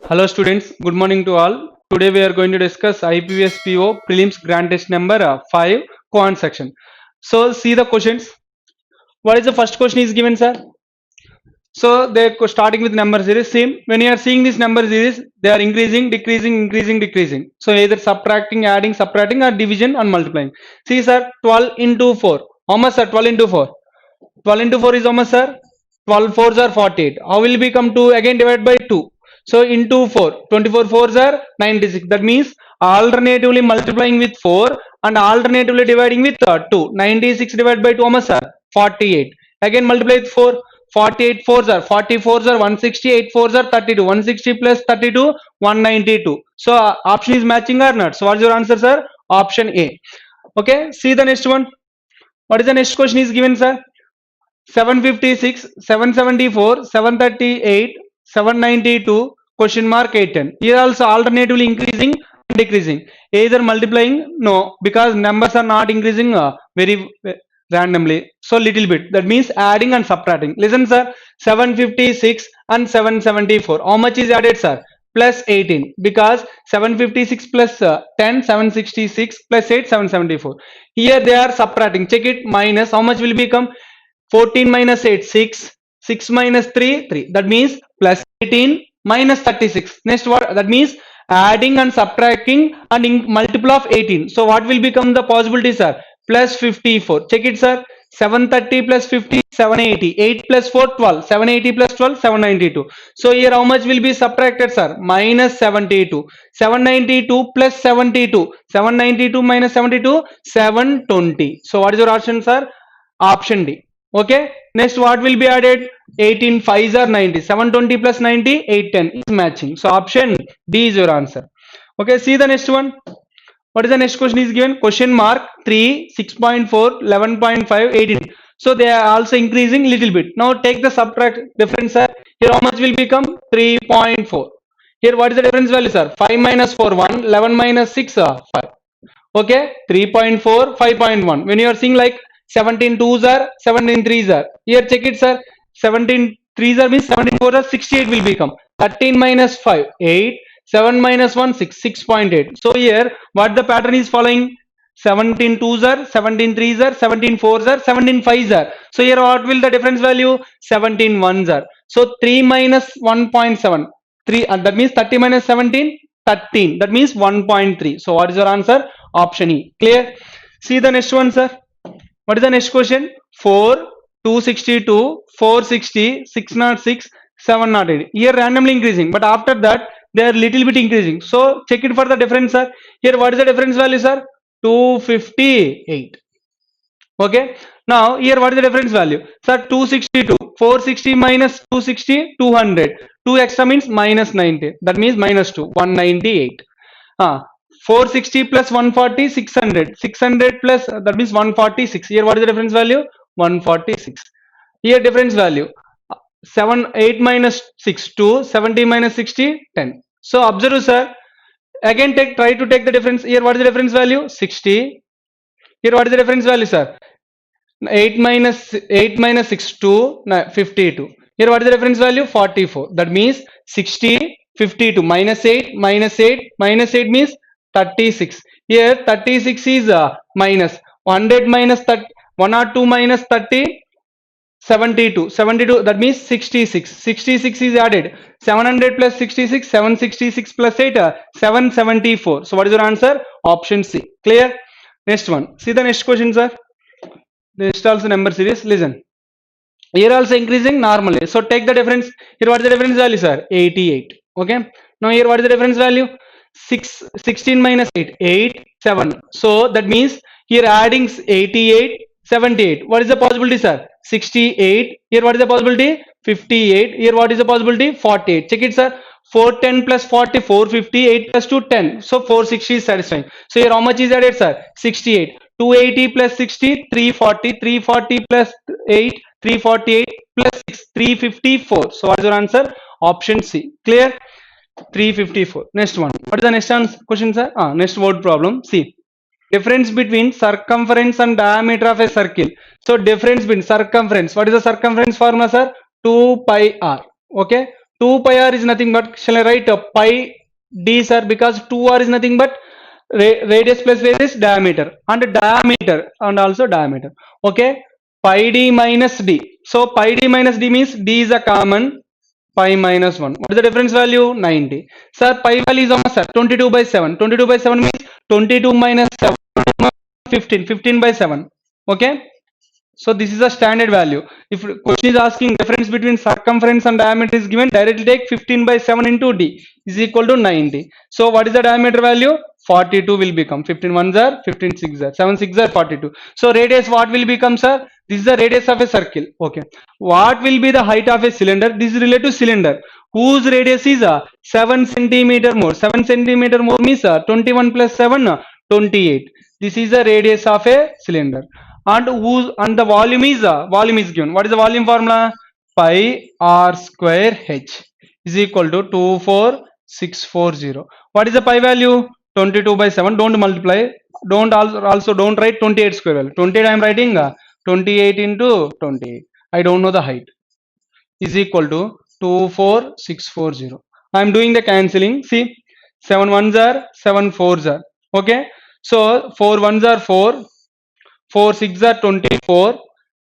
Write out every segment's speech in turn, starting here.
Hello students, good morning to all. Today we are going to discuss IPVS PO prelims grand test number 5 quant section. So see the questions. What is the first question is given, sir? So they're starting with number series. Same when you are seeing this number series, they are increasing, decreasing, increasing, decreasing. So either subtracting, adding, subtracting, or division and multiplying. See sir, 12 into 4. How much sir? 12 into 4. 12 into 4 is how much sir? 12 fours are 48. How will become 2? Again divide by 2. So into 4. 24 fours are 96. That means alternatively multiplying with 4 and alternatively dividing with 2. 96 divided by 2 how much sir? 48. Again multiply with 4. 48 fours are 44s are 160, 8 fours are 32. 160 plus 32 192. So option is matching or not? So what is your answer sir? Option A. Okay, see the next one. What is the next question is given sir? 756, 774, 738, 792, question mark 810. Here also alternatively increasing and decreasing. Either multiplying, no, because numbers are not increasing very randomly. So little bit. That means adding and subtracting. Listen sir, 756 and 774. How much is added sir? Plus 18, because 756 plus 10, 766 plus 8, 774. Here they are subtracting. Check it, minus. How much will become? 14 minus 8, 6. 6 minus 3, 3. That means plus 18 minus 36. Next what? That means adding and subtracting and in multiple of 18. So what will become the possibility, sir? Plus 54. Check it, sir. 730 plus 50, 780. 8 plus 4, 12. 780 plus 12, 792. So here how much will be subtracted, sir? Minus 72. 792 plus 72. 792 minus 72, 720. So what is your option, sir? Option D. Okay, next what will be added? 18 5s are 90. 720 plus 90, 810 is matching. So option D is your answer. Okay, see the next one. What is the next question is given? Question mark 3, 6.4, 11.5, 18. So they are also increasing little bit. Now take the subtract difference, sir. Here how much will become? 3.4. Here what is the difference value, sir? 5 minus 4, 1. 11 minus 6, 5. Okay, 3.4, 5.1. When you are seeing like 17 twos are 17 threes are. Here check it sir. 17 threes are means 17 fours are 68 will become. 13 minus 5, 8. 7 minus 1, 6, 6.8. So here what the pattern is following? 17 twos are, 17 threes are, 17 fours are, 17 fives are. So here what will the difference value? 17 ones are. So 3 minus 1.7. 3 that means 30 minus 17, 13. That means 1.3. So what is your answer? Option E. Clear? See the next one, sir. What is the next question? 4, 262, 460, 606, 708. Here randomly increasing, but after that they are little bit increasing. So check it for the difference, sir. Here what is the difference value, sir? 258. Okay. Now here what is the difference value? Sir, 262. 460 minus 260, 200. 2 extra means minus 90. That means minus 2, 198. 460 plus 140, 600. 600 plus that means 146. Here what is the difference value? 146. Here difference value 8 minus 6, 2. 70 minus 60, 10. So observe, sir. Again try to take the difference. Here what is the difference value? 60. Here what is the difference value, sir? 8 minus 6, 2, 52. Here what is the difference value? 44. That means 60, 52 minus 8, minus 8, minus 8 means 36. Here 36 is minus 100 minus 30, 102 minus 30, 72. 72 that means 66. 66 is added. 700 plus 66, 766 plus 8, 774. So what is your answer? Option C. Clear? Next one. See the next question, sir. Next also number series. Listen. Here also increasing normally. So take the difference. Here what is the difference value, sir? 88. Okay. Now here what is the difference value? 16 minus 8. 8, 7. So that means here adding 88, 78. What is the possibility, sir? 68. Here what is the possibility? 58. Here what is the possibility? 48. Check it, sir. 410 plus 40, 450. 8 plus 2, 10. So 460 is satisfying. So here how much is added, sir? 68. 280 plus 60, 340. 340 plus 8, 348 plus 6, 354. So what is your answer? Option C. Clear? 354. Next one. What is the next question, sir? Next word problem. See. Difference between circumference and diameter of a circle. So difference between circumference. What is the circumference formula, sir? 2 pi r. Okay. 2 pi r is nothing but, shall I write pi d, sir, because 2r is nothing but radius plus radius diameter, and diameter and also diameter. Okay, pi d minus d. So pi d minus d means d is a common, pi minus 1. What is the difference value? 90. Sir, pi value is almost, sir, 22 by 7. 22 by 7 means 22 minus 7, 15. 15 by 7. Okay. So this is a standard value. If question is asking difference between circumference and diameter is given, directly take 15 by 7 into d is equal to 90. So what is the diameter value? 42 will become. 15 ones are 15 6 are 7 6 are 42. So radius what will become, sir? This is the radius of a circle. Okay. What will be the height of a cylinder? This is related to cylinder whose radius is 7 centimeter more. 7 centimeter more means 21 plus 7 28. This is the radius of a cylinder. And the volume is given. What is the volume formula? Pi r square h is equal to 24640. What is the pi value? 22 by 7. Don't multiply. Don't also don't write 28 square value. 28 I am writing 28 into 28. I don't know the height. Is equal to 24640. I am doing the cancelling. See, 7 ones are 7 fours are. Okay. So 4 ones are 4. 4 6 are 24,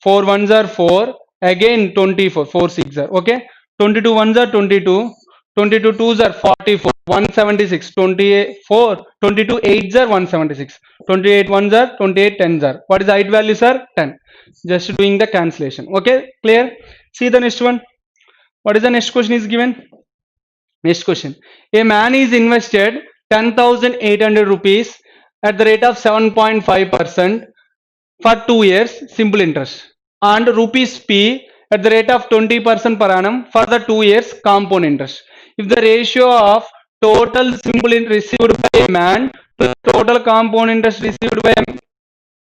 4 ones are 4, again 24, 4 6 are, okay. 22 ones are 22, 22 twos are 44, 176, 24, 22 eights are 176, 28 ones are 28 tens are. What is the height value, sir? 10. Just doing the cancellation. Okay, clear? See the next one. What is the next question is given? Next question. A man is invested 10,800 rupees at the rate of 7.5% for 2 years simple interest, and rupees p at the rate of 20% per annum for the 2 years compound interest. If the ratio of total simple interest received by a man to the total compound interest received by a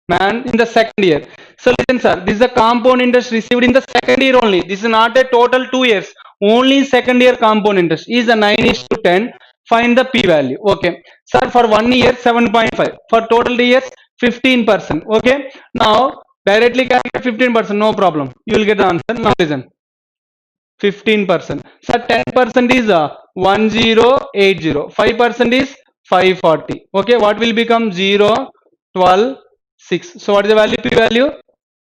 man in the second year. So listen, sir, this is the compound interest received in the second year only. This is not a total 2 years. Only second year compound interest is a 9:10. Find the p value. Okay, sir, for 1 year 7.5, for total years 15%. Okay, now directly calculate 15%, no problem, you will get the answer. Now listen, 15%. So 10% is 1080, 5% is 540. Okay, what will become 0 12 6? So what is the value? P value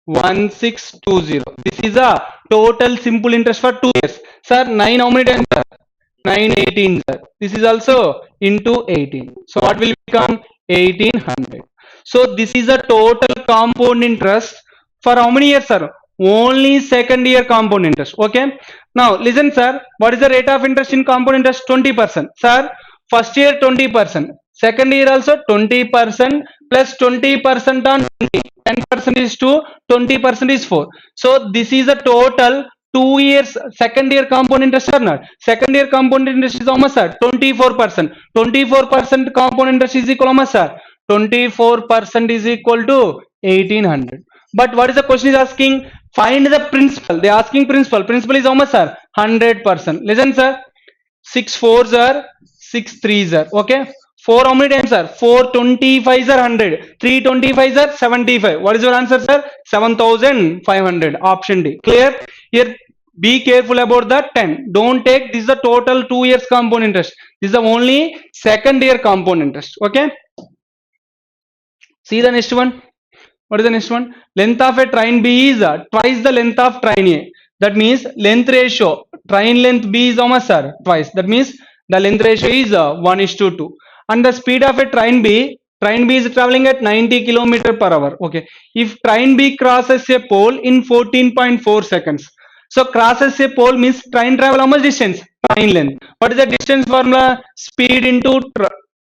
1620. This is a total simple interest for 2 years. Sir, 9 how many times? 9 18, sir. This is also into 18. So what will become? 1800. So this is a total compound interest for how many years, sir? Only second year compound interest. Okay. Now listen, sir. What is the rate of interest in compound interest? 20%. Sir, first year 20%. Second year also 20% plus 20% on 20. 10% is 2. 20% is 4. So this is a total 2 years second year compound interest or not? Second year compound interest is how much, sir? 24%. 24% compound interest is equal to how much, sir? 24% is equal to 1800. But what is the question is asking? Find the principal. They are asking principal. Principal is how much, sir? 100%. Listen, sir. 6 fours are 6 threes are. Okay. 4 how many times, sir? 4 25s are 100. 3 25s are 75. What is your answer, sir? 7500. Option D. Clear? Here, be careful about that 10. Don't take this is the total 2 years compound interest. This is the only second year compound interest. Okay. See the next one. What is the next one? Length of a train B is twice the length of train A. That means length ratio. Train length B is how much, sir? Twice. That means the length ratio is 1:2. And the speed of a train B is traveling at 90 km per hour. Okay. If train B crosses a pole in 14.4 seconds. So crosses a pole means train travel how much distance? Train length. What is the distance formula? Speed into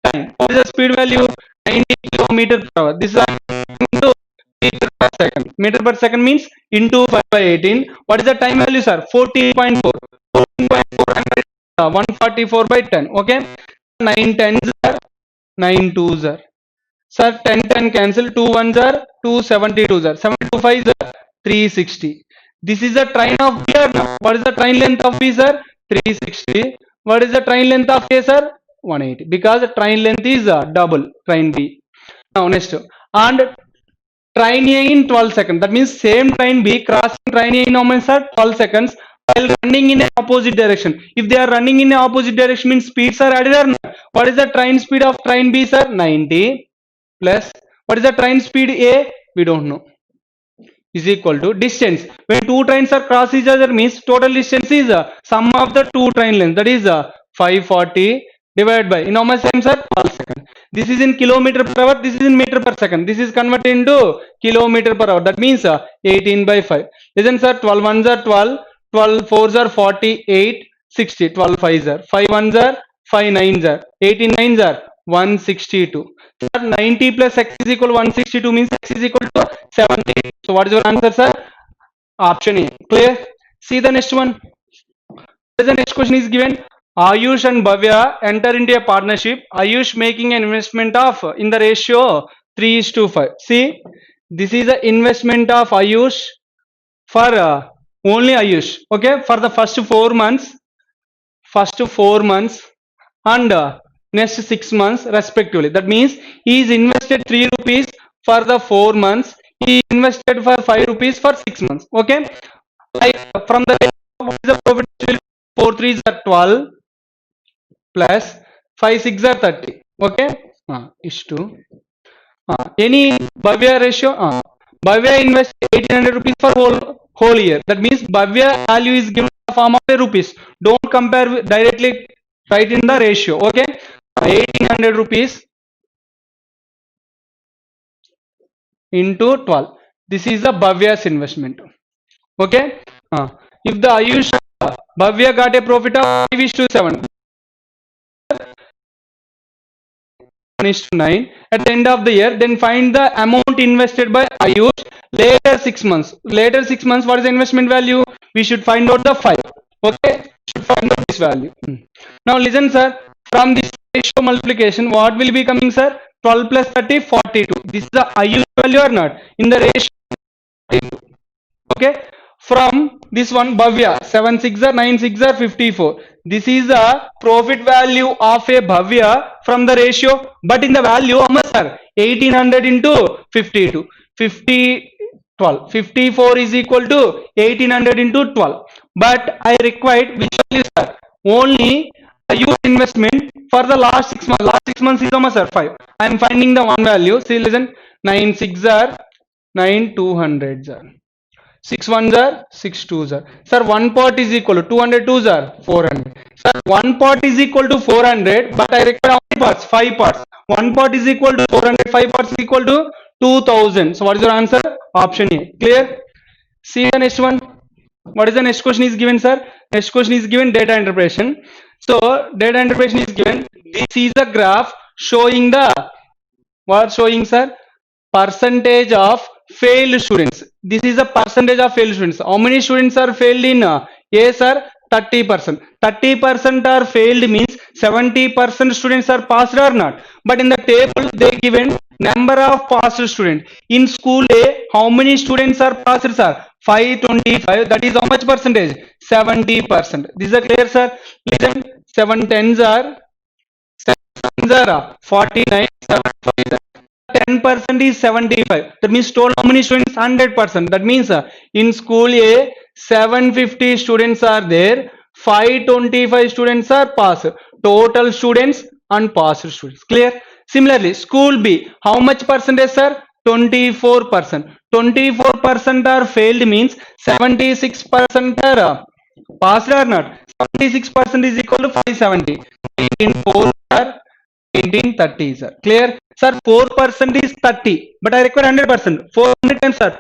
time. What is the speed value? 90 km per hour. This is into meter per second. Meter per second means into 5 by 18. What is the time value, sir? 14.4. 14.4 144 by 10. Okay. 9 tens are 9 twos are. Sir, 10 10 cancel. 2 ones are 272 are. 72 5s are 360. This is the train of B. What is the train length of B, sir? 360. What is the train length of A, sir? 180. Because the train length is double train B. Now next. And train A in 12 seconds. That means same train B crossing train A in how many, sir? 12 seconds. while running in an opposite direction. If they are running in an opposite direction, means speeds are added or not? What is the train speed of train B, sir? 90 plus what is the train speed A? We don't know. Is equal to distance. When two trains are cross each other, means total distance is sum of the two train lengths. That is 540 divided by, in how much time, sir? 12 seconds. This is in kilometer per hour. This is in meter per second. This is converted into kilometer per hour. That means 18 by 5. Listen, sir. 12 ones are 12. 12 fours are 48. 60. 12 fives are 5 ones are 5 nines are 18 nines are 162. Sir, 90 plus x is equal to 162 means x is equal to 70. So what is your answer, sir? Option A. Clear? See the next one. The next question is given. Ayush and Bhavya enter into a partnership. Ayush making an investment of in the ratio 3:5. See, this is the investment of Ayush for only Ayush. Okay, for the first 4 months, and next 6 months respectively. That means he is invested 3 rupees for the 4 months. He invested for 5 rupees for 6 months. Okay, like from the what is the profit? 4 3s are 12 plus 5 6 are 30. Okay, is to any Bhavya ratio. Bhavya invests 1800 rupees for whole year. That means Bhavya value is given in the form of a rupees. Don't compare directly, write in the ratio. Okay, 1800 rupees into 12. This is the Bhavya's investment. Okay, if the Ayush Bhavya got a profit of 5:7, 1:9 at the end of the year, then find the amount invested by Ayush later 6 months. Later 6 months, what is the investment value? We should find out the 5. Okay, should find out this value. Now listen, sir. From this ratio multiplication, what will be coming, sir? 12 plus 30, 42. This is the Ayush value or not? In the ratio. Okay, from this one Bhavya 7 6 are 9 6 are 54. This is the profit value of a Bhavya from the ratio, but in the value how much, sir? 1800 into 52. 12 54 is equal to 1800 into 12. But I required which value, sir? Only use investment for the last 6 months. Last 6 months is how much, sir? 5. I am finding the one value. See, listen, 9 6 are 9 200 are 6 ones are 6 twos are. Sir, one part is equal to 200 twos are 400. Sir, one part is equal to 400, but I require how many parts? 5 parts. One part is equal to 400, 5 parts is equal to 2000. So what is your answer? Option A. Clear? See the next one. What is the next question is given, sir? Next question is given data interpretation. So data interpretation is given. This is the graph showing the what showing, sir? Percentage of failed students. This is the percentage of failed students. How many students are failed in A, sir? 30%. 30% are failed means 70% students are passed or not. But in the table they given number of passed students. In school A, how many students are passed, sir? 525. That is how much percentage? 70%. This is a clear, sir. Listen, 7 tens are 49, 10% is 75. That means total how many students? 100%. That means in school A, 750 students are there. 525 students are passed. Total students and passed students. Clear? Similarly, school B, how much percentage, sir? 24%. 24% are failed means 76% are passed or not? 76% is equal to 570. 4 are 30, sir. Clear? Sir, 4% is 30, but I require 100%. 400 times, sir.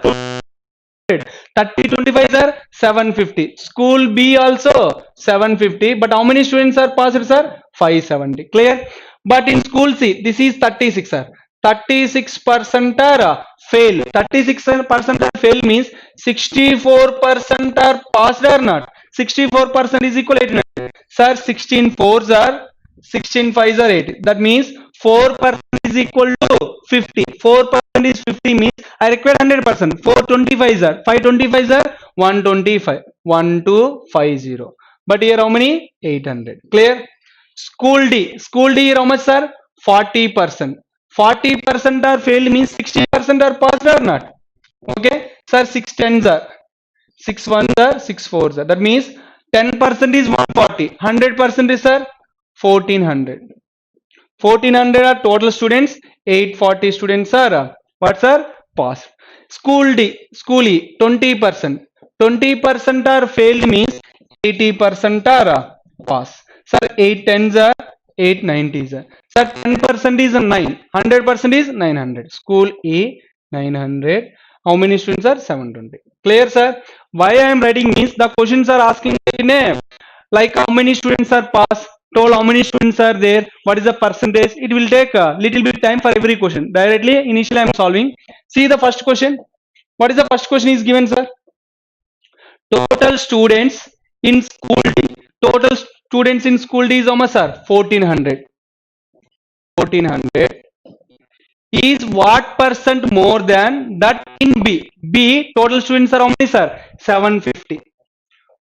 30 25 are 750. School B also 750, but how many students are passed, sir? 570. Clear? But in school C, this is 36, sir. 36% are fail. 36% are fail means 64% are passed or not? 64% is equal to 800. Sir, 16 fours are 16 fives are 8. That means 4% is equal to 50. 4% is 50 means I require 100%. 425 are 525 are 125. 1250. But here how many? 800. Clear? School D. School D here how much, sir? 40%. 40% are failed means 60% are passed or not? Okay. Sir, 6 tens are 6 1s are 6 4s are. That means 10% is 140. 100% is sir 1400. 1400 are total students. 840 students are what sir? Passed. School E 20%. 20% are failed means 80% are pass. Sir 8 tens are 8 90s are. Sir 10% is 9. 100% is 900. School E 900. How many students are 720? Clear sir? Why I am writing means the questions are asking in a like how many students are passed, told how many students are there, what is the percentage. It will take a little bit time for every question. Directly initially I am solving. See the first question. What is the first question is given sir? Total students in school D. Total students in school D is how much sir? 1400. 1400 is what percent more than that in B? B total students are how many sir? 750.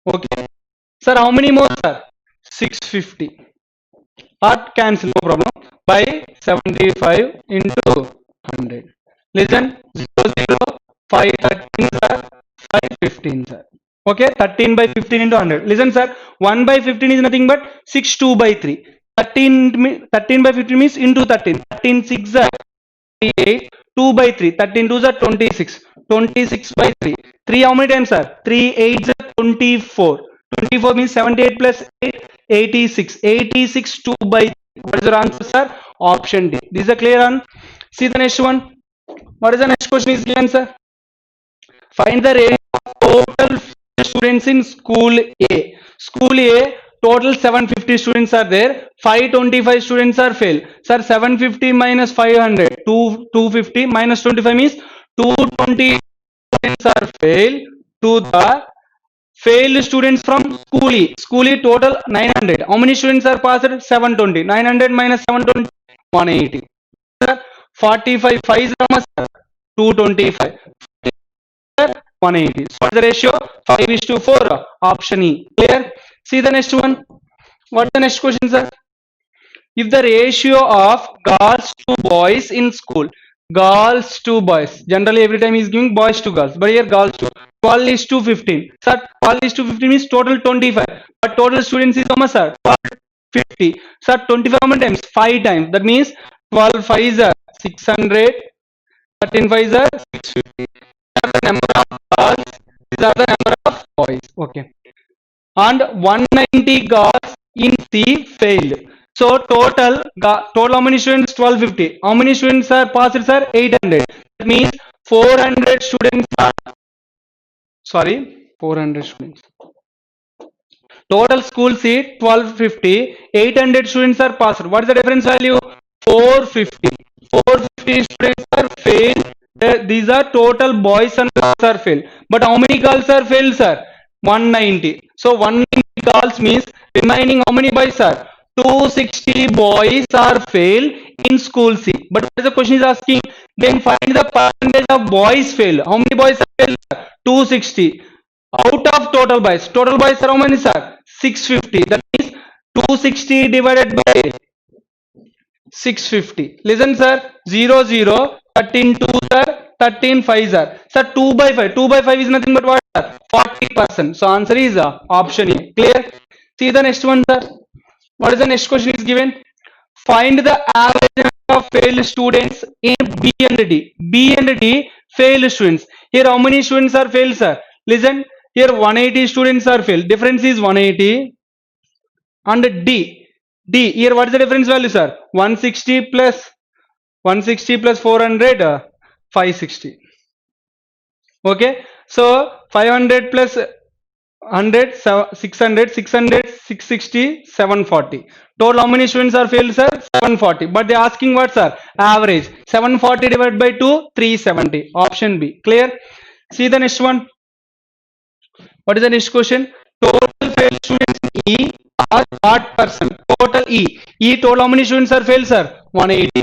Okay. Sir, how many more sir? 650. Part cancel, no problem. By 75 into 100. Listen, 0, 0, 5 13 sir, 5 15 sir. Okay, 13 by 15 into 100. Listen sir, 1 by 15 is nothing but 6 2 by 3. 13 by 15 means into 13. 13 6 are 38. 2 by 3. 13 2 are 26. 26 by 3. 3 how many times sir? 3 8 are 24. 24 means 78 plus 8, 86. 86 2 by 3. What is your answer, sir? Option D. This is a clear one. See the next one. What is the next question is given, sir? Find the ratio of total students in school A. School A, total 750 students are there. 525 students are failed. Sir, 750 minus 500, 250 minus 25 means 220 students are failed to the failed students from school E. School E total 900. How many students are passed? 720. 900 minus 720, 180. 45 5 is how much? 225. 180. So what is the ratio? 5 is to 4. Option E. Clear? See the next one. What the next question, sir? If the ratio of girls to boys in school, girls to boys, generally every time he is giving boys to girls, but here girls to 12 is to 15. Sir, 12 is to 15 means total 25, but total students is how much, sir? 50. Sir, 25 how many times? 5 times. That means 12 5 is 600, 13 5 is 650. These are the number of girls, these are the number of boys. Okay. And 190 girls in C failed. So total how many students? 1250. How many students are passed, sir? 800. That means 400 students are, sorry, 400 students. Total school seat 1250. 800 students are passed. What is the difference value? 450. 450 students are failed. These are total boys and girls are failed. But how many girls are failed, sir? 190. So 190 girls means remaining how many boys, sir? 260 boys are failed in school C. But what is the question is asking? Then find the percentage of boys failed. How many boys are failed, sir? 260. Out of total boys. Total boys are how many, sir? 650. That means 260 divided by 650. Listen, sir. 0 0. 13 2 sir. 13 5 sir. Sir, 2 by 5. 2 by 5 is nothing but what, sir? 40%. So answer is option A. Clear? See the next one, sir. What is the next question is given? Find the average of failed students in B and D. B and D failed students. Here how many students are failed, sir? Listen. Here 180 students are failed. Difference is 180. And D. D. Here what is the difference value, sir? 160 plus 400, 560. Okay. So 500 plus 100, 600, 600, 660, 740. Total how many students are failed, sir? 740. But they are asking what, sir? Average. 740 divided by 2, 370. Option B. Clear? See the next one. What is the next question? Total failed students in E are what percent? Total E. E total how many students are failed, sir? 180.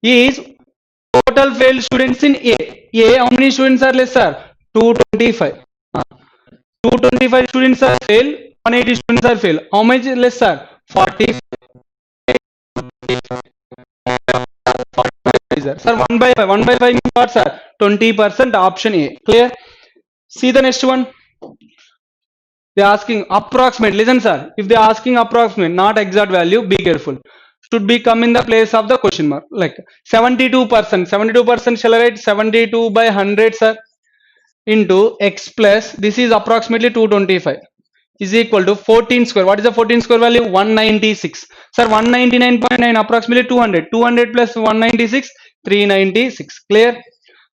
E is total failed students in A. A how many students are less, sir? 225. 225 students are failed. 180 students are failed. How much less, sir? 40. Sir, 1 by 5. 1 by 5 means what, sir? 20%. Option A. Clear? See the next one. They're asking approximate. Listen, sir. If they're asking approximate, not exact value, be careful. Should be come in the place of the question mark. Like 72%. 72% shall I write 72 by 100, sir, into x plus, this is approximately 225, is equal to 14 square. What is the 14 square value? 196. Sir, 199.9 approximately 200. 200 plus 196, 396. Clear?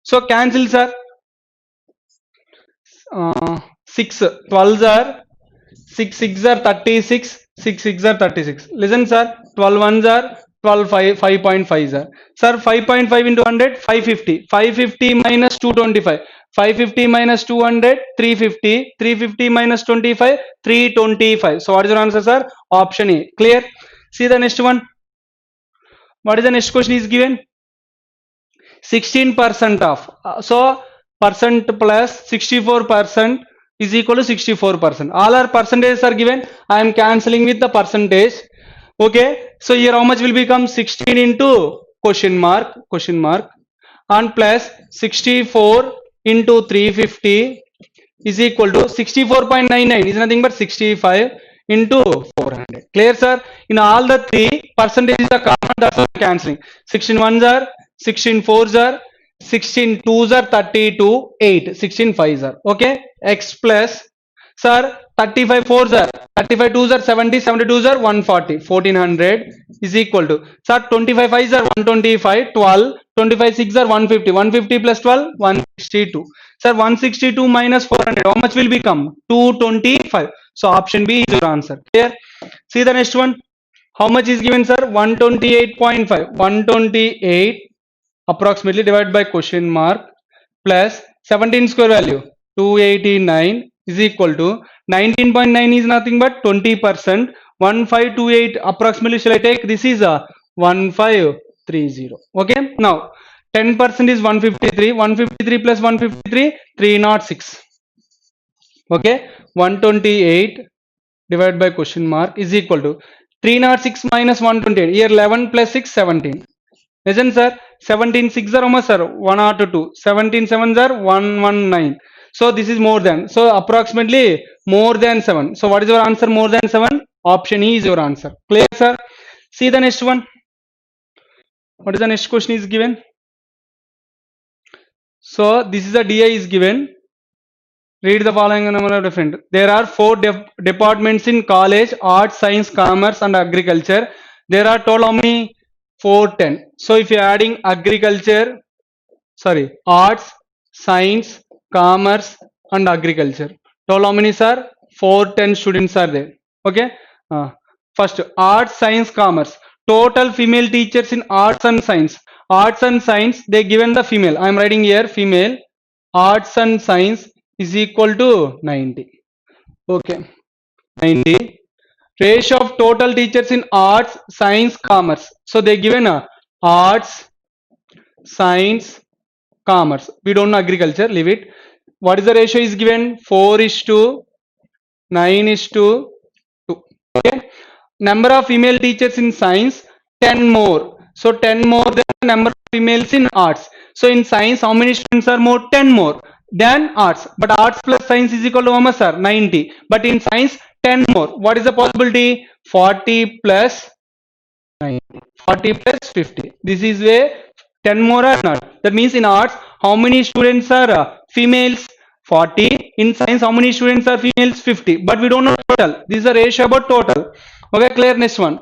So cancel, sir. 6 12s are 6 6 are 36, 6 6 are 36. Listen, sir, 12 ones are 12 5 5.5 are, sir, 5.5 into 100 550, 550 minus 225, 550 minus 200 350, 350 minus 25 325. So what is your answer, sir? Option A. Clear? See the next one. What is the next question is given? 16% off. So percent plus 64% is equal to 64%. All our percentages are given. I am cancelling with the percentage. Okay. So here how much will become? 16 into question mark and plus 64 into 350 is equal to 64.99 is nothing but 65 into 400. Clear, sir? In all the three, percentages are common, that's why cancelling. 16 ones are, 16 fours are, 16 twos are 32, 8, 16 fives are. Okay? X plus, sir, 35 fours are, 35 twos are 70, 72s are 140, 1400 is equal to, sir, 25 fives are 125, 12, 25 six are 150, 150 plus 12, 162. Sir, 162 minus 400, how much will become? 225. So option B is your answer. Clear? See the next one. How much is given, sir? 128.5. 128 approximately divided by question mark plus 17 square value 289 is equal to 19.9 is nothing but 20%. 1528 approximately shall I take? This is a 1530. Okay. Now 10% is 153. 153 plus 153 306. Okay. 128 divided by question mark is equal to 306 minus 128. Here 11 plus 6 17. Listen, sir, 17 6 are how much, sir? 102. 17 7s are 119. So this is more than. So approximately more than 7. So what is your answer? More than 7. Option E is your answer. Clear, sir? See the next one. What is the next question is given? So this is a DI is given. Read the following number of different. There are four departments in college: arts, science, commerce, and agriculture. There are total how many? 410. So if you are adding agriculture, sorry, arts, science, commerce, and agriculture, total how many, sir? 410 students are there. Okay. First, arts, science, commerce. Total female teachers in arts and science. Arts and science, they given the female. I am writing here female. Arts and science is equal to 90. Okay. 90. Ratio of total teachers in arts, science, commerce. So they given a arts, science, commerce. We don't know agriculture, leave it. What is the ratio is given? 4 is to 9 is to 2. Okay. Number of female teachers in science, 10 more. So 10 more than the number of females in arts. So in science, how many students are more? 10 more than arts. But arts plus science is equal to how much, sir? 90. But in science, 10 more. What is the possibility? 40 plus 90. 40 plus 50. This is where 10 more or not. That means in arts, how many students are females? 40. In science, how many students are females? 50. But we don't know total. This is a ratio about total. Okay, clear? Next one.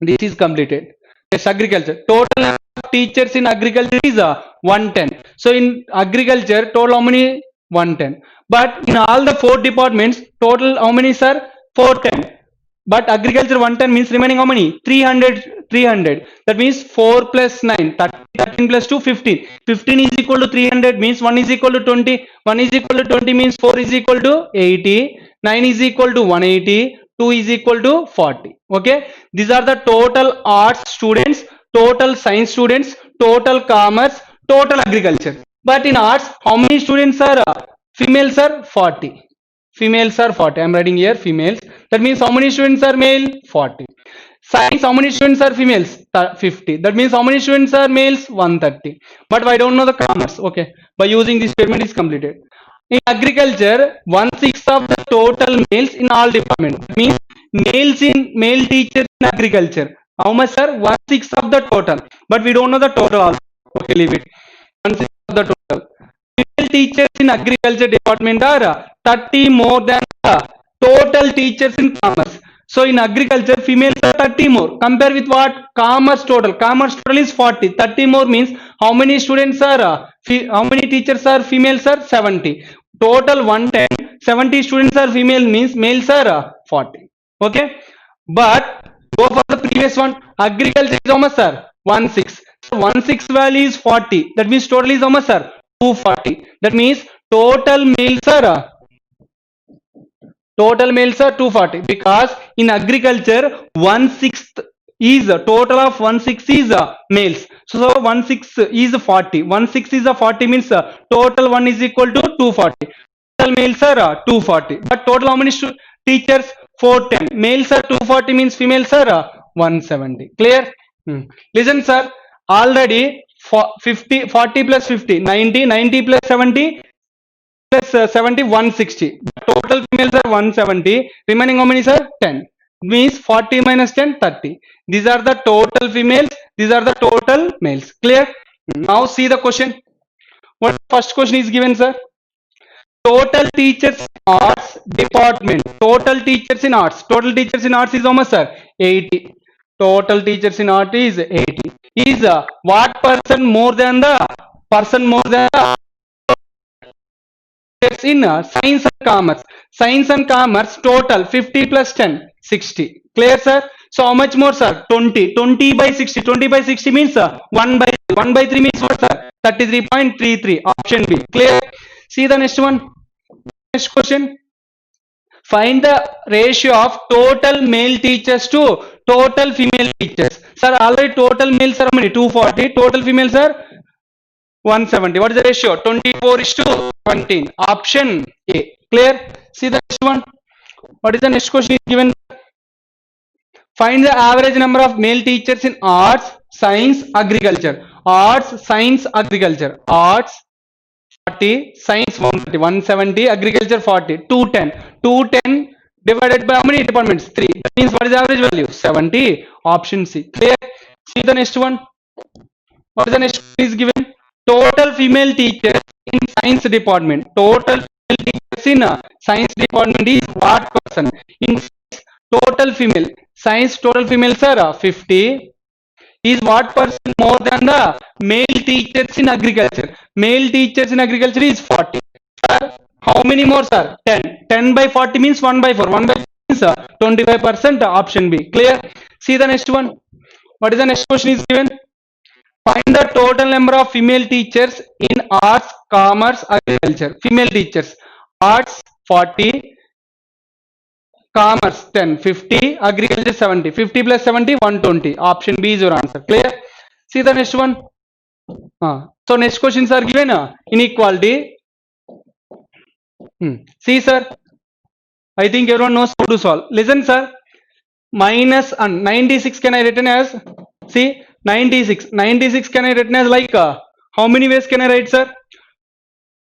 This is completed. Yes, agriculture. Total teachers in agriculture is 110. So in agriculture, total how many? 110. But in all the four departments, total how many, sir? 410. But agriculture 110 means remaining how many? 300. 300. That means 4 plus 9. 13 plus 2, 15. 15 is equal to 300 means 1 is equal to 20. 1 is equal to 20 means 4 is equal to 80. 9 is equal to 180. 2 is equal to 40. Okay. These are the total arts students, total science students, total commerce, total agriculture. But in arts, how many students are females are 40. Females are 40. I am writing here females. That means how many students are male? 40. Science, how many students are females? 50. That means how many students are males? 130. But I don't know the commerce. Okay. By using this statement is completed. In agriculture, 1/6 of the total males in all departments. That means male teachers in agriculture. How much, sir? 1/6 of the total. But we don't know the total also. Okay, leave it. 1/6 of the total. Female teachers in agriculture department are 30 more than the total teachers in commerce. So in agriculture, females are 30 more. Compare with what? Commerce total. Commerce total is 40. 30 more means how many students are, how many teachers are females are 70. Total 110. 70 students are female means males are 40. Okay. But go for the previous one. Agriculture is how much, sir? 1/6. So 1/6 value is 40. That means total is how much, sir? 240. That means total males are 240 because in agriculture 1/6 is total of 1/6 is males. So 1/6 is 40. 1/6 is 40 means total 1 is equal to 240. Total males are 240. But total how many teachers? 410. Males are 240 means females are 170. Clear? Listen, sir. Already 50, 40 plus 50, 90, 90 plus 70 plus 70, 160. Total females are 170. Remaining how many, sir? 10. Means 40 minus 10, 30. These are the total females. These are the total males. Clear? Now see the question. What first question is given, sir? Total teachers in arts department. Total teachers in arts. Total teachers in arts is how much, sir? 80. Total teachers in art is 80. Is what person more than the in science and commerce? Science and commerce total 50 plus 10, 60. Clear, sir? So how much more, sir? 20. 20 by 60. 20 by 60 means 1 by 3. 1 by 3 means what, sir? 33.33. Option B. Clear? See the next one. Next question. Find the ratio of total male teachers to total female teachers. Sir, already total males are how many? 240. Total females are 170. What is the ratio? 24:17. Option A. Clear? See the next one. What is the next question is given? Find the average number of male teachers in arts, science, agriculture. Arts, science, agriculture. Arts 40, science 130, 170, agriculture 40, 210. 210 divided by how many departments? 3. That means what is the average value? 70. Option C. Clear? See the next one. What is the next one is given? Total female teachers in science department. Total female teachers in science department is what person? In total female. Science total females are 50. Is what person more than the male teachers in agriculture? Male teachers in agriculture is 40. Sir, how many more, sir? 10. 10 by 40 means 1 by 4. 1 by 4 means 25%. Option B. Clear? See the next one. What is the next question is given? Find the total number of female teachers in arts, commerce, agriculture. Female teachers. Arts 40, commerce 10, 50, agriculture 70. 50 plus 70, 120. Option B is your answer. Clear? See the next one. So next questions are given. Inequality. See, sir. I think everyone knows how to solve. Listen, sir. Minus and 96 can I written as? See, 96. 96 can I written as like how many ways can I write, sir?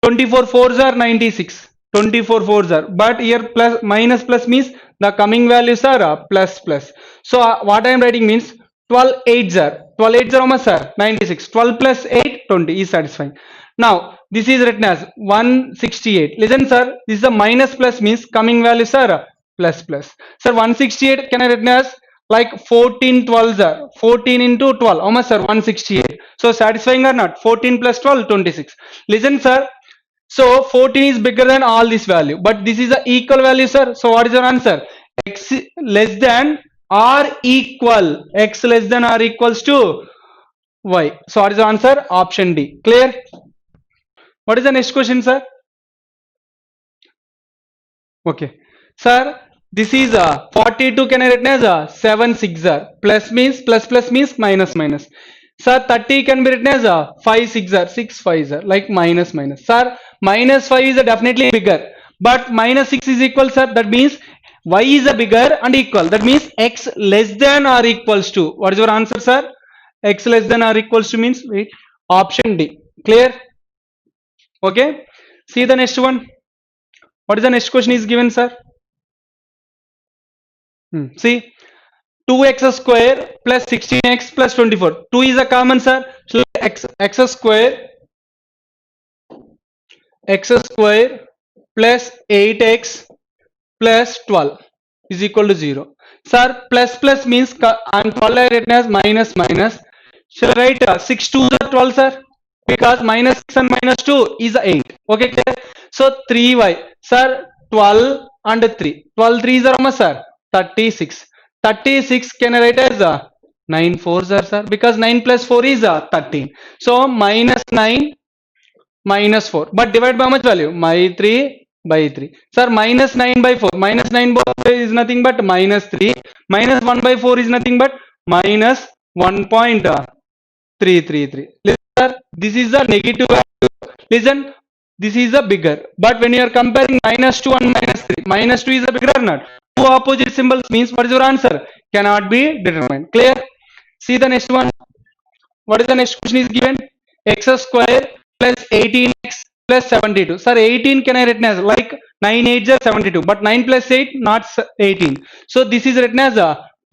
24 fours are 96. 24 fours are. But here plus minus plus means the coming values are plus plus. So what I am writing means 12 eights are. 12 eights are how much, sir? 96. 12 plus 8, 20 is satisfying. Now this is written as 168. Listen, sir. This is a minus plus means coming values are plus plus. Sir, 168 can I written as like 14 12s are 14 into 12. How much, sir? 168. So satisfying or not? 14 plus 12, 26. Listen, sir. So 14 is bigger than all this value, but this is the equal value, sir. So what is your answer? X less than or equal. X less than or equals to Y. So what is the answer? Option D. Clear? What is the next question, sir? Okay, sir. This is 42 can I write as 7 6 are. Plus means plus plus means minus minus. Sir, 30 can be written as 5 6 are. 6 5 are like minus minus. Sir, minus 5 is definitely bigger, but minus 6 is equal, sir. That means Y is a bigger and equal. That means X less than or equals to. What is your answer, sir? X less than or equals to means wait. Option D. Clear? Okay. See the next one. What is the next question is given, sir? See, 2x square plus 16x plus 24. 2 is a common, sir. So x square plus 8x plus 12 is equal to 0. Sir, plus means and 12 I written as minus minus. Shall I write 6 2 are 12, sir? Because minus 6 and minus 2 is 8. Okay, clear? So 3y. Sir, 12 and 3. 12 3s are how much, sir? 36. 36 can I write as 9 4s are, sir? Because 9 plus 4 is 13. So minus 9 minus 4, but divide by how much value? My 3 by 3. Sir, minus 9 by 4. Minus 9 by 4 is nothing but minus 3. Minus 1 by 4 is nothing but minus 1.333. Listen, sir, this is a negative value. Listen, this is a bigger. But when you are comparing minus 2 and minus 3, minus 2 is a bigger or not? Two opposite symbols means what is your answer? Cannot be determined. Clear? See the next one. What is the next question is given? X square plus 18x plus 72. Sir, 18 can I written as like 9 8 are 72, but 9 plus 8 not 18. So this is written as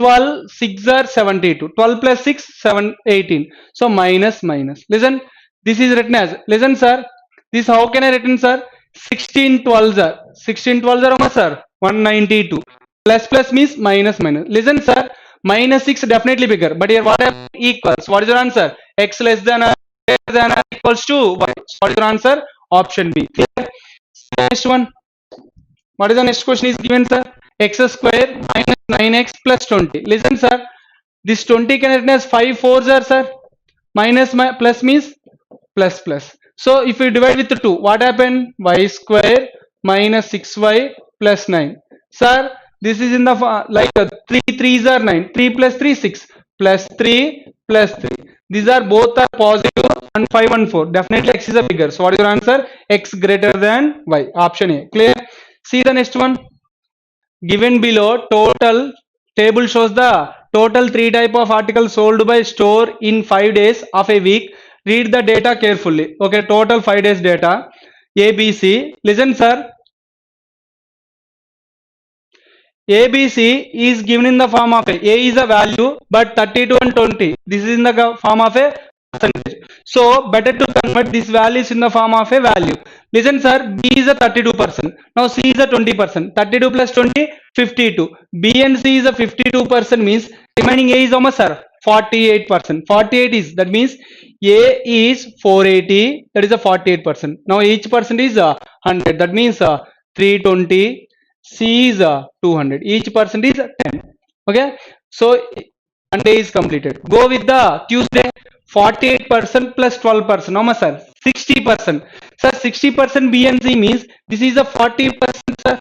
12 6 are 72. 12 plus 6 7 18. So minus minus. Listen, this is written as, listen sir, this how can I written, sir? 16 12s are 16 12s are how much, sir? 192. Plus means minus minus. Listen sir, minus 6 definitely bigger, but here what equals? What is your answer? X less than or greater than or equals to y. So what is your answer? Option B. Clear? Next one. What is the next question is given, sir? X square minus 9x plus 20. Listen sir, this 20 can written as 5 4s are, sir. Minus plus means plus. So if we divide with 2, what happened? Y square minus 6y plus 9. Sir, this is in the like 3 3s are 9. 3 plus 3 6 plus 3 plus 3. These are both are positive and 5 and 4. Definitely x is a bigger. So what is your answer? X greater than y. Option A. Clear? See the next one. Given below, total table shows the total 3 type of articles sold by store in 5 days of a week. Read the data carefully. Okay, total 5 days data. ABC. Listen, sir. ABC is given in the form of A is a value, but 32 and 20. This is in the form of a percentage. So better to convert this values in the form of a value. Listen, sir, B is a 32%. Now C is a 20%. 32 plus 20, 52. B and C is a 52% means remaining A is how much, sir? 48%. 48 is, that means A is 480, that is a 48%. Now each percent is 100, that means 320. C is 200. Each percent is 10. Okay. So Monday is completed. Go with the Tuesday. 48% plus 12%. How much, sir? 60%. Sir, 60% B and C means this is a 40%, sir.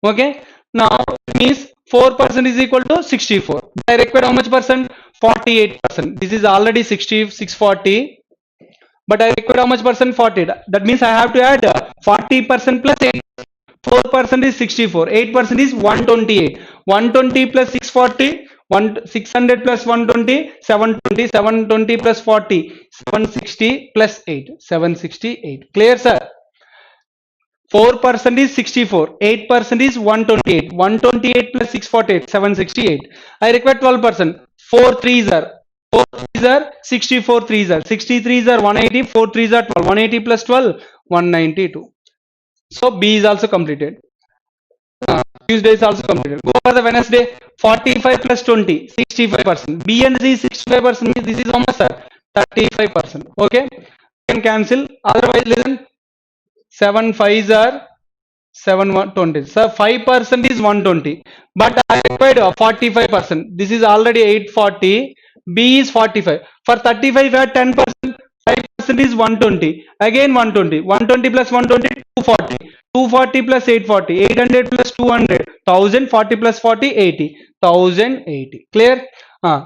Okay. Now means 4% is equal to 64. I require how much percent? 48%. This is already 60 640. But I require how much percent? 40. That means I have to add 40% plus 8. 4% is 64. 8% is 128. 120 plus 640. 600 plus 120. 720. 720 plus 40. 760 plus 8. 768. Clear, sir? 4% is 64. 8% is 128. 128 plus 648. 768. I require 12%. 4 3s are. 4 3s are 64 3s are. 63s are 180. 4 3s are 12. 180 plus 12. 192. So B is also completed. Tuesday is also completed. Go for the Wednesday. 45 plus 20. 65%. B and C 65% means this is how much, sir? 35%. Okay. You can cancel. Otherwise, listen. 7 5s are 7 120. So 5% is 120. But I required 45%. This is already 840. B is 45. For 35 I had 10%. 5% is 120. Again 120. 120 plus 120 240. 240 plus 840. 800 plus 200. 1040 plus 40 80. 1080. Clear?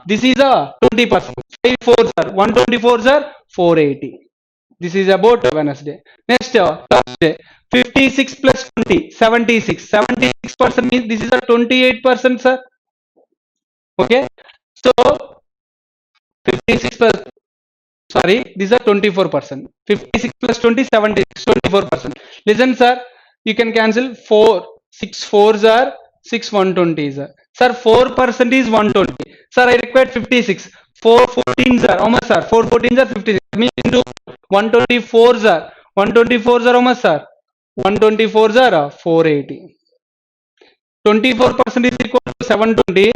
This is a 20%. 5 4s are 124s are 480. This is about Wednesday. Next Thursday. 56 plus 20. 76. 76% means this is a 28%, sir. Okay. So 56 plus Sorry, these are 24%. 56 plus 20, 76, 24%. Listen, sir, you can cancel 4. 6 fours are 6 120s are. Sir, 4% is 120. Sir, I require 56. 4 14s are how much, sir? 4 14s are 56. Means into 124s are 124s are how much, sir? 124s are 480. 24% is equal to 720.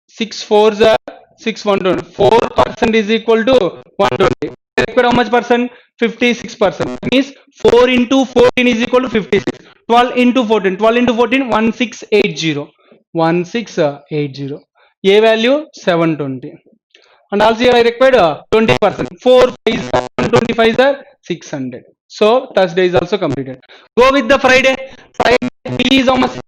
6 fours are 6 120. 4% is equal to 120. Required how much percent? 56%. Means 4 into 14 is equal to 56. 12 into 14. 12 into 14, 1680. 1680. A value 720. And also here I required 20%. 4 5s are 125 are 600. So Thursday is also completed. Go with the Friday. Friday B is almost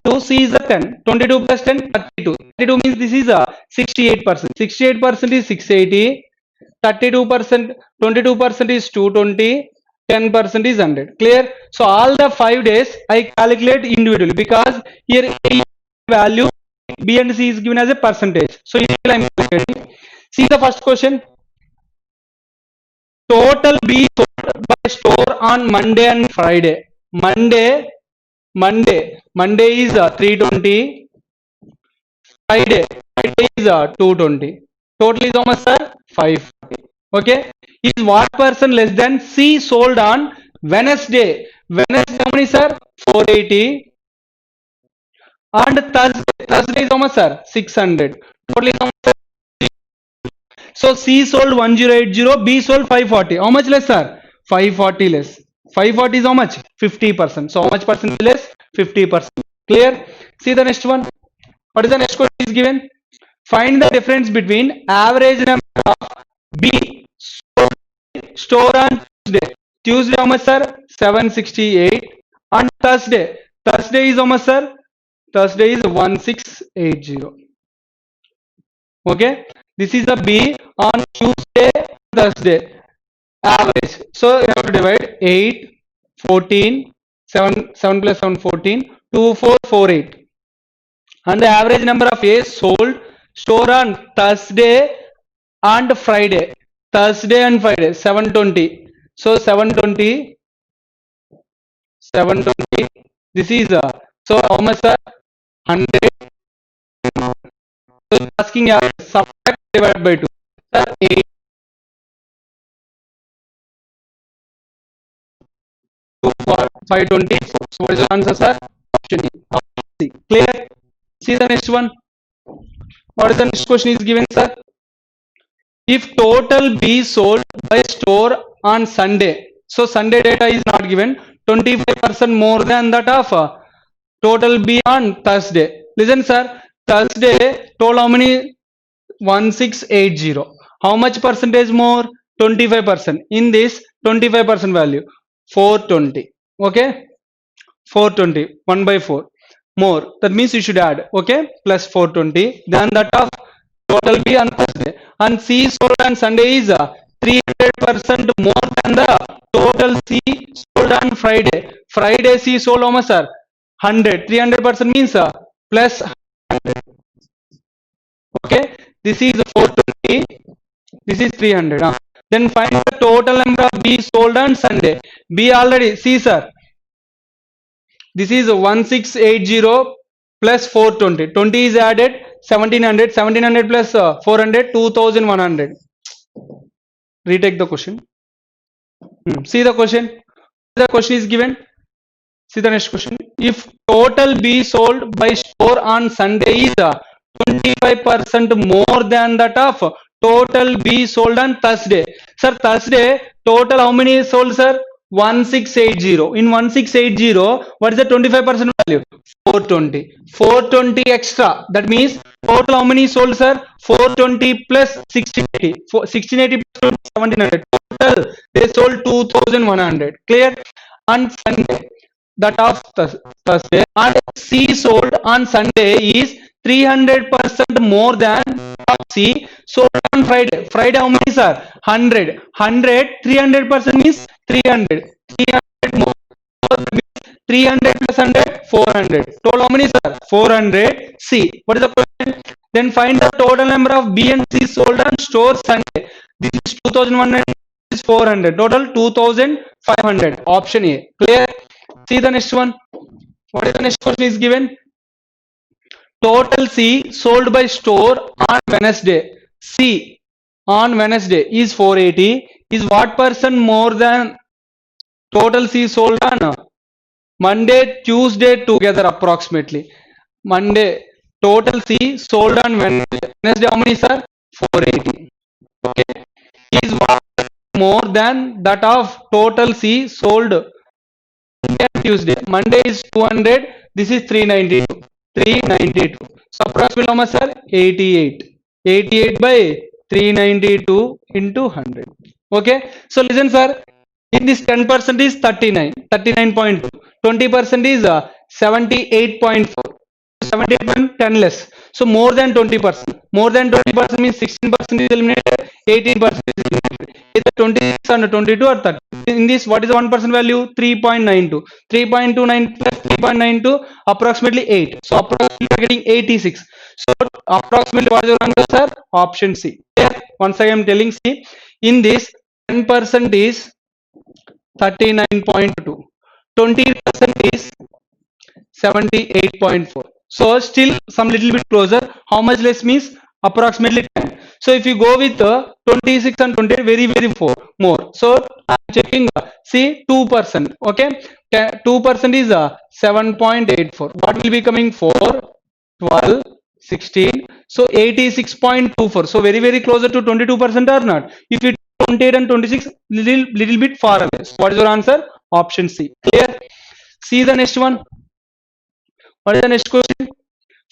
2, C is a 10. 22 plus 10, 32. 32 means this is a 68%. 68% is 680. 32%, 22% is 220. 10% is 100. Clear? So all the 5 days I calculate individually because here A value B and C is given as a percentage. So I am calculating. See the first question. Total B sold by store on Monday and Friday. Monday is 320. Friday is 220. Total is how much, sir? 540. Okay. Is what person less than C sold on Wednesday? Wednesday how many, sir? 480. And Thursday is how much, sir? 600. Total is how much, sir? So C sold 1080, B sold 540. How much less, sir? 540 less. 540 is how much? 50%. So how much percent less? 50%. Clear? See the next one. What is the next question is given? Find the difference between average number of B store on Tuesday. Tuesday how much, sir? 768. On Thursday. Thursday is how much, sir? Thursday is 1680. Okay. This is the B on Tuesday, Thursday. Average. So you have to divide 8, 14, 7 plus 7, 14, 2, 4, 4, 8. And the average number of A sold store on Thursday and Friday. Thursday and Friday, 720. So 720, 720. This is so how much, sir? 100. So asking subtract divided by 2. Sir, 8. 520. So what is the answer, sir? Option E. Clear? See the next one. What is the next question is given, sir? If total B sold by store on Sunday, so Sunday data is not given, 25% more than that of total B on Thursday. Listen, sir, Thursday told how many? 1680. How much percentage more? 25%. In this 25% value, 420. Okay, 420. 1 by 4 more. That means you should add. Okay, plus 420. Then that of total B on Thursday. And C sold on Sunday is 300% more than the total C sold on Friday. Friday C sold how much, sir? 100. 300% means plus 100. Okay, this is 420. This is 300. Then find the total number of B sold on Sunday. B already, see, sir. This is 1680 plus 420. 20 is added. 1700. 1700 plus 400. 2100. Retake the question. See the question. The question is given. See the next question. If total B sold by store on Sunday is 25% more than that of total B sold on Thursday. Sir, Thursday total how many is sold, sir? 1680. In 1680, what is the 25% value? 420. 420 extra. That means total how many sold, sir? 420 plus 1680. 1680 plus 1700. Total they sold 2100. Clear? On Sunday, that of Thursday, and C sold on Sunday is 300% more than C sold on Friday. Friday how many, sir? 100. 100. 300% means 300. 300 more. 300 plus 100, 400. Total how many, sir? 400. C. What is the question? Then find the total number of B and C sold on store Sunday. This is 2100, this is 400. Total 2500. Option A. Clear? See the next one. What is the next question is given? Total C sold by store on Wednesday. C on Wednesday is 480. Is what percent more than total C sold on Monday, Tuesday together approximately? Monday, total C sold on Wednesday. Wednesday how many, sir? 480. Okay. Is what more than that of total C sold Tuesday? Monday is 200. This is 392. 392. So approximately how much, sir? 88. 88 by 392 into 100. Okay. So listen, sir. In this 10% is 39. 39.2. 20% is 78.4. 78.10 less. So more than 20%. More than 20% means 16% is eliminated. 18% is eliminated. Either 26 and 22 or 30. In this, what is the 1% value? 3.92. 3.29 plus 3.92, approximately 8. So approximately we are getting 86. So approximately what is the answer, sir? Option C. Here, once I am telling C, in this 10% is 39.2. 20% is 78.4. So still some little bit closer. How much less means? Approximately 10. So if you go with 26 and 20, very more. So I'm checking. See 2%. Okay, 2% is 7.84. What will be coming? 4, 12, 16. So 86.24. So very closer to 22% or not? If you 28 and 26, little bit far away. So what is your answer? Option C. Clear? See the next one. What is the next question?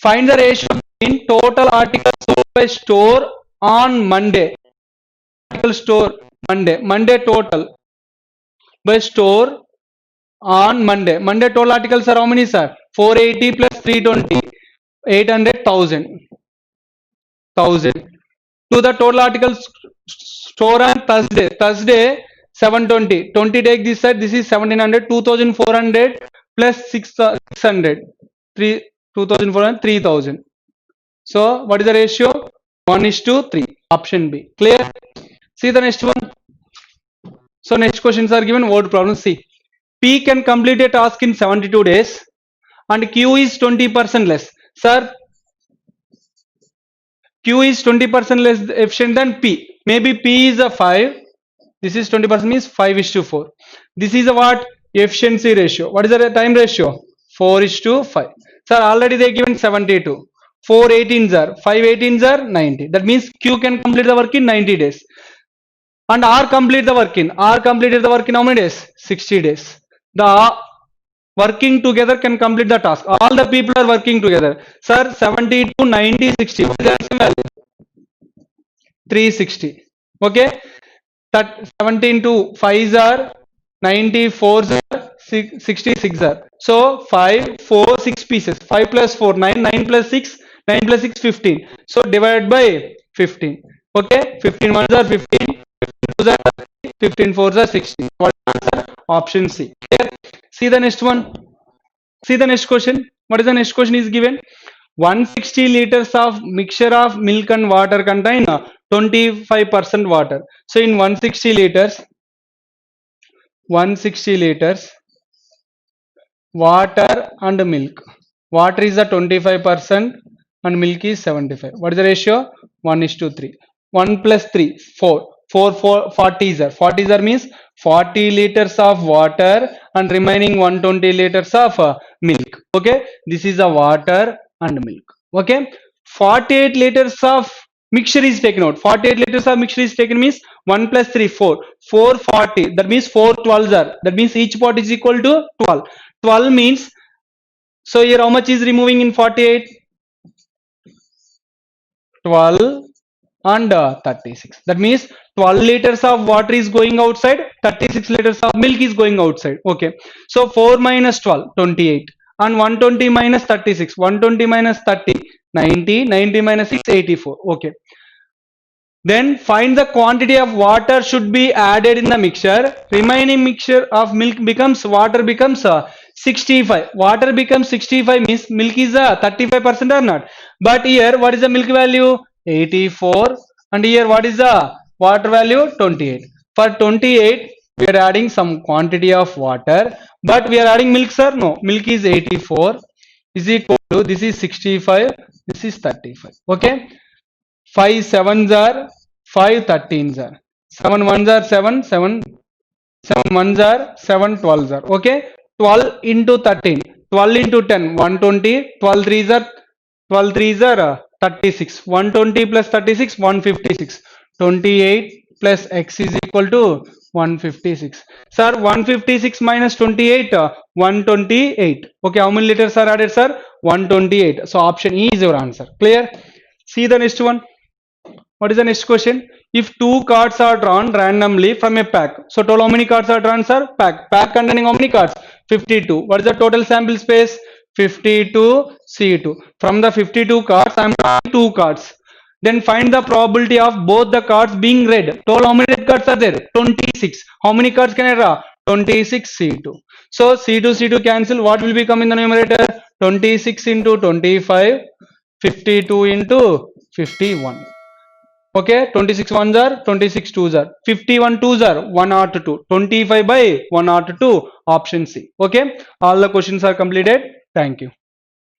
Find the ratio in total articles sold by store on Monday. Article store Monday. Monday total by store on Monday. Monday total articles are how many, sir? 480 plus 320. 800,000. 1000. To the total articles store on Thursday. Thursday 720. 20 take this side. This is 1700. 2400 plus 600. 2400, 3000. So what is the ratio? 1:3. Option B. Clear? See the next one. So next questions are given. Word problem. See, P can complete a task in 72 days and Q is 20% less. Sir, Q is 20% less efficient than P. Maybe P is a 5. This is 20% means 5:4. This is a what? Efficiency ratio. What is the time ratio? 4:5. Sir, already they given 72. 4 18s are 5 18s are 90. That means Q can complete the work in 90 days. And R complete the work in. R completed the work in how many days? 60 days. The working together can complete the task. All the people are working together. Sir, 70 to 90, 60. What is the value? 360. Okay. That 17 to 5s are 94s are 66 are. So 5, 4, 6 pieces. 5 plus 4, 9, 9 plus 6, 9 plus 6, 15. So divide by 15. Okay. 15 ones are 15. 2s are 15 4s are 16. What answer? Option C. Clear? See the next one. See the next question. What is the next question is given? 160 liters of mixture of milk and water contain 25% water. So in 160 liters, water and milk. Water is the 25% and milk is 75. What is the ratio? 1:3. 1 plus 3, 4. 40s are. 40s are means 40 liters of water and remaining 120 liters of milk. Okay. This is the water and milk. Okay. 48 liters of mixture is taken out. 48 liters of mixture is taken means 1 plus 3, 4. 440. That means 4 12s are. That means each pot is equal to 12. 12 means, so here how much is removing in 48? 12 and 36. That means 12 liters of water is going outside, 36 liters of milk is going outside. Okay. So 4 minus 12, 28. And 120 minus 36, 120 minus 30, 90, 90 minus 6, 84. Okay. Then find the quantity of water should be added in the mixture. Remaining mixture of milk becomes, water becomes 65. Water becomes 65 means milk is 35% or not. But here what is the milk value? 84. And here what is the Water value 28. For 28, we are adding some quantity of water, but we are adding milk, sir. No, milk is 84 is equal to this is 65, this is 35. Okay, 5 sevens are 5 13s are 7 ones are 7 7 7 ones are 7 12s are. Okay, 12 into 13, 12 into 10 120, 12 threes are 12 threes are 36, 120 plus 36 156, 28 plus x is equal to 156. Sir, 156 minus 28 128. Okay, how many liters are added, sir? 128. So option E is your answer. Clear? See the next one. What is the next question? If two cards are drawn randomly from a pack, so total how many cards are drawn, sir? Pack containing how many cards? 52. What is the total sample space? 52 C2. From the 52 cards, I am drawing two cards. Then find the probability of both the cards being red. Total how many red cards are there? 26. How many cards can I draw? 26 C2. So C2 cancel. What will become in the numerator? 26 into 25, 52 into 51. Okay, 26 ones are 26 twos are 51 twos are 102, 25 by 102, option C. Okay, all the questions are completed. Thank you.